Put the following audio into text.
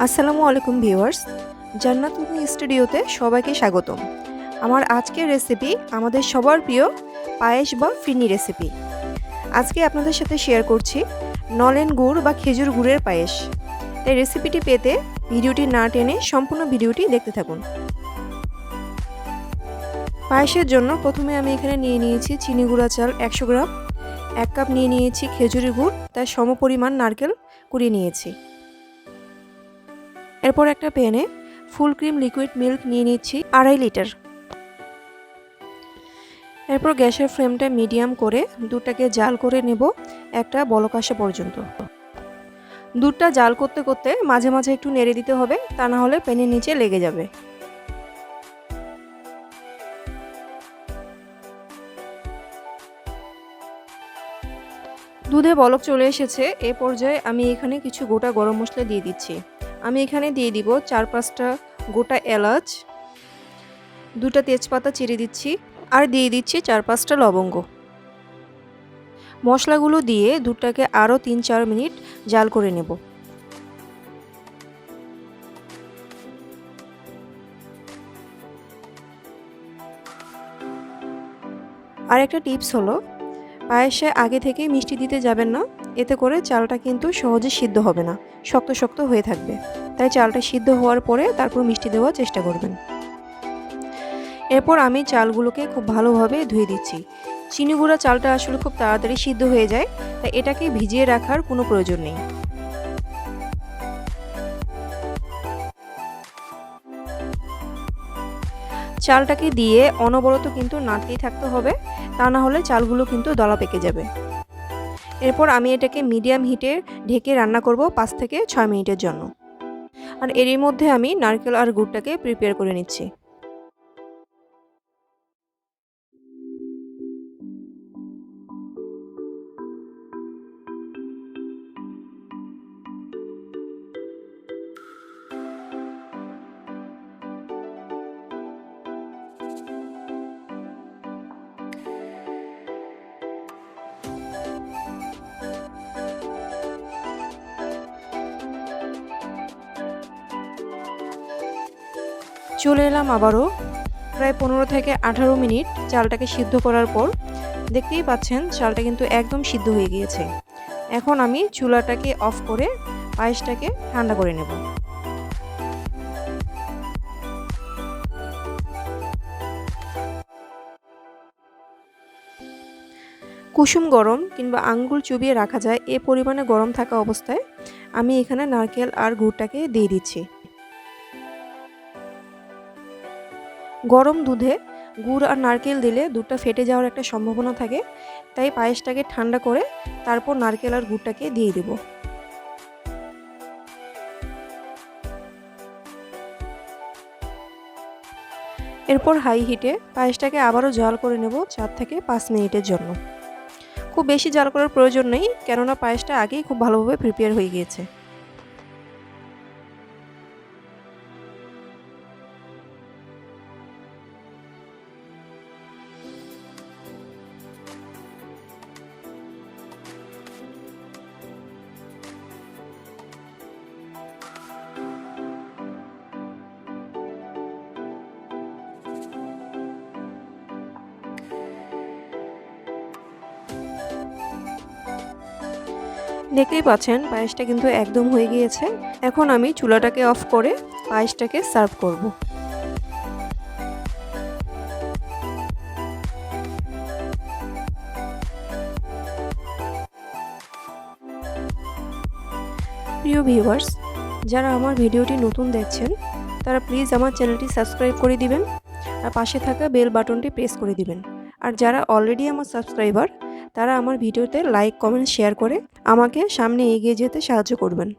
আসসালামু আলাইকুম ভিউয়ার্স, জান্নাত কুকিং স্টুডিওতে সবাইকে স্বাগতম। আমার আজকের রেসিপি আমাদের সবার প্রিয় পায়েস বা ফিরনি রেসিপি। আজকে আপনাদের সাথে শেয়ার করছি নলেন গুড় বা খেজুর গুড়ের পায়েস। তাই রেসিপিটি পেতে ভিডিওটি না টেনে সম্পূর্ণ ভিডিওটি দেখতে থাকুন। পায়েসের জন্য প্রথমে আমি এখানে নিয়ে নিয়েছি চিনি গুঁড়া চাল 100 গ্রাম, 1 কাপ নিয়ে নিয়েছি খেজুরের গুড়, তার সমপরিমাণ নারকেল কুড়িয়ে নিয়েছি। এরপর একটা প্যানে ফুল ক্রিম লিকুইড মিল্ক নিয়ে নিচ্ছি 2.5 লিটার। এরপর গ্যাসের ফ্লেমটা মিডিয়াম করে দুধটাকে জাল করে নেব একটা বলক আসা পর্যন্ত। দুধটা জাল করতে করতে মাঝে মাঝে একটু নেড়ে দিতে হবে, তা না হলে প্যানের নিচে লেগে যাবে। দুধে বলক চলে এসেছে, এ পর্যায়ে আমি এখানে কিছু গোটা গরম মশলা দিয়ে দিচ্ছি। আমি এখানে দিয়ে দিব 4-5টা গোটা এলাচ, 2টা তেজপাতা চিড়ে দিচ্ছি, আর দিয়ে দিচ্ছি 4-5টা লবঙ্গ। মশলাগুলো দিয়ে দুধটাকে আরও 3-4 মিনিট জাল করে নেব। আর একটা টিপস হলো, পায়েসে আগে থেকে মিষ্টি দিতে যাবেন না, এতে করে চালটা কিন্তু সহজে সিদ্ধ হবে না, শক্ত শক্ত হয়ে থাকবে। তাই চালটা সিদ্ধ হওয়ার পরে তারপর মিষ্টি দেওয়ার চেষ্টা করবেন। এরপর আমি চালগুলোকে খুব ভালোভাবে ধুয়ে দিচ্ছি। চিনি গুঁড়া চালটা আসলে খুব তাড়াতাড়ি সিদ্ধ হয়ে যায়, তাই এটাকে ভিজিয়ে রাখার কোনো প্রয়োজন নেই। চালটাকে দিয়ে অনবরত কিন্তু নাড়তেই থাকতে হবে, তা না হলে চালগুলো কিন্তু দলা পেকে যাবে। এরপর আমি এটাকে মিডিয়াম হিটে ঢেকে রান্না করব 5 থেকে 6 মিনিটের জন্য। আর এরই মধ্যে আমি নারকেল আর গুড়টাকে প্রিপেয়ার করে নিচ্ছি। চলে এলাম আবারও প্রায় 15 থেকে 18 মিনিট চালটাকে সিদ্ধ করার পর। দেখতেই পাচ্ছেন চালটা কিন্তু একদম সিদ্ধ হয়ে গিয়েছে। এখন আমি চুলাটাকে অফ করে পায়েসটাকে ঠান্ডা করে নেব। কুসুম গরম কিংবা আঙ্গুল চুবিয়ে রাখা যায় এ পরিমাণে গরম থাকা অবস্থায় আমি এখানে নারকেল আর গুড়টাকে দিয়ে দিচ্ছি। গরম দুধে গুড় আর নারকেল দিলে দুধটা ফেটে যাওয়ার একটা সম্ভাবনা থাকে, তাই পায়েসটাকে ঠান্ডা করে তারপর নারকেল আর গুড়টাকে দিয়ে দেব। এরপর হাই হিটে পায়েসটাকে আবারও জাল করে নেব 4 থেকে 5 মিনিটের জন্য। খুব বেশি জাল করার প্রয়োজন নেই, কেননা পায়েসটা আগেই খুব ভালোভাবে প্রিপেয়ার হয়ে গিয়েছে। দেখতেই পাচ্ছেন পায়েসটা কিন্তু একদম হয়ে গিয়েছে। এখন আমি চুলাটাকে অফ করে পায়েসটাকে সার্ভ করব। প্রিয় ভিউয়ার্স, যারা আমার ভিডিওটি নতুন দেখছেন তারা প্লিজ আমার চ্যানেলটি সাবস্ক্রাইব করে দিবেন আর পাশে থাকা বেল বাটনটি প্রেস করে দিবেন। আর যারা অলরেডি আমার সাবস্ক্রাইবার তারা আমার ভিডিওতে লাইক, কমেন্ট, শেয়ার করে আমাকে সামনে এগিয়ে যেতে সাহায্য করবেন।